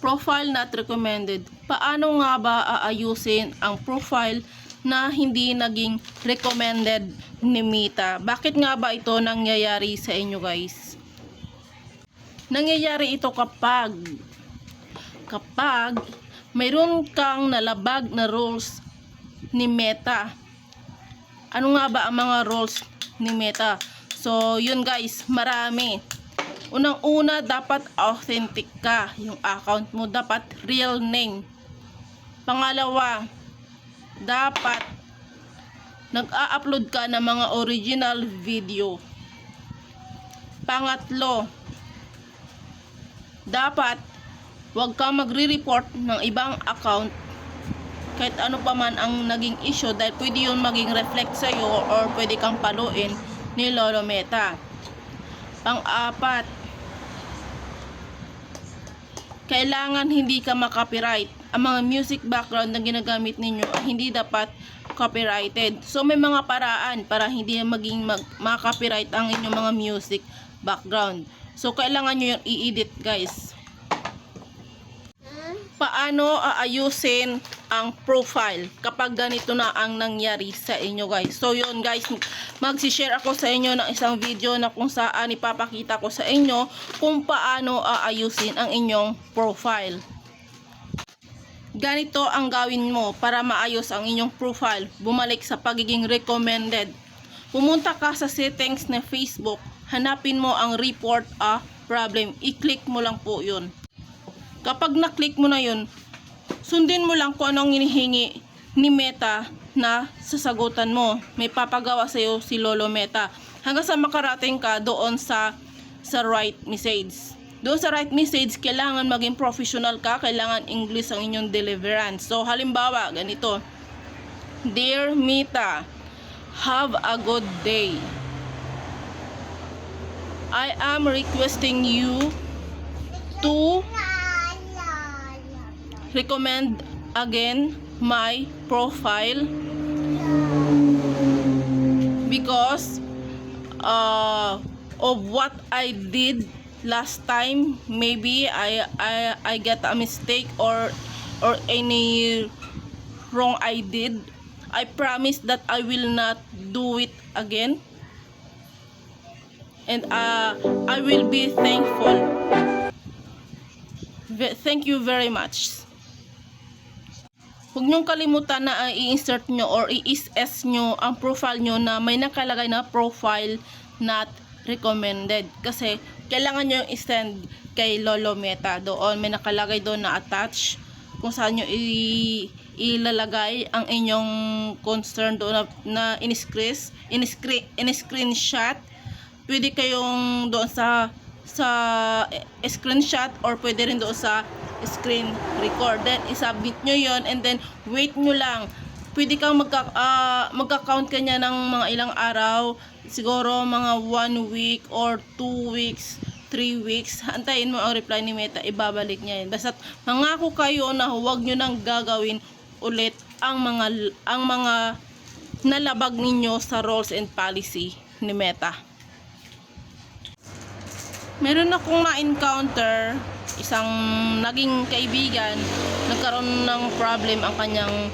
Profile not recommended. Paano nga ba aayusin ang profile na hindi naging recommended ni Meta? Bakit nga ba ito nangyayari sa inyo guys? Nangyayari ito kapag mayroon kang nalabag na rules ni Meta. Ano nga ba ang mga rules ni Meta? So yun guys, marami. Unang-una, dapat authentic ka. Yung account mo dapat real name. Pangalawa, dapat nag-a-upload ka ng mga original video. Pangatlo, dapat wag ka magre-report ng ibang account kahit ano pa man ang naging issue, dahil pwede yun maging reflect sa'yo or pwede kang paluin ni Lolo Meta. Pang-apat, kailangan hindi ka makopyright. Ang mga music background na ginagamit ninyo hindi dapat copyrighted. So may mga paraan para hindi maging makopyright ang inyong mga music background. So kailangan nyo yung i-edit guys. Paano aayusin ang profile kapag ganito na ang nangyari sa inyo guys? So yun guys, magsishare ako sa inyo ng isang video na kung saan ipapakita ko sa inyo kung paano aayusin ang inyong profile. Ganito ang gawin mo para maayos ang inyong profile. Bumalik sa pagiging recommended. Pumunta ka sa settings na Facebook, hanapin mo ang report a problem. I-click mo lang po yun. Kapag na-click mo na yun, sundin mo lang kung anong hinihingi ni Meta na sasagutan mo. May papagawa sa iyo si Lolo Meta. Hanggang sa makarating ka doon sa right message. Doon sa right message, kailangan maging professional ka. Kailangan English ang inyong deliverance. So, halimbawa, ganito. Dear Meta, have a good day. I am requesting you to recommend again my profile because of what I did last time. Maybe I get a mistake or any wrong I did. I promise that I will not do it again, and I will be thankful. Thank you very much. Huwag niyong kalimutan na i-insert nyo or i-SS nyo ang profile nyo na may nakalagay na profile not recommended. Kasi kailangan nyo i-send kay Lolo Meta. Doon may nakalagay doon na attach kung saan nyo ilalagay ang inyong concern doon na in-screenshot. Pwede kayong doon sa screenshot or pwede rin doon sa screen record. Then isubmit nyo yon, and then wait nyo lang. Pwede kang magka-count ka niya ng mga ilang araw, siguro mga 1 week or 2 weeks, 3 weeks. Antayin mo ang reply ni Meta, ibabalik niya yun. Basta mangako kayo na huwag nyo nang gagawin ulit ang mga nalabag ninyo sa rules and policy ni Meta. Meron akong na-encounter isang naging kaibigan, nagkaroon ng problem ang kanyang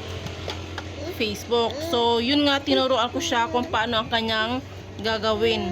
Facebook. So yun nga, tinuruan ko siya kung paano ang kanyang gagawin.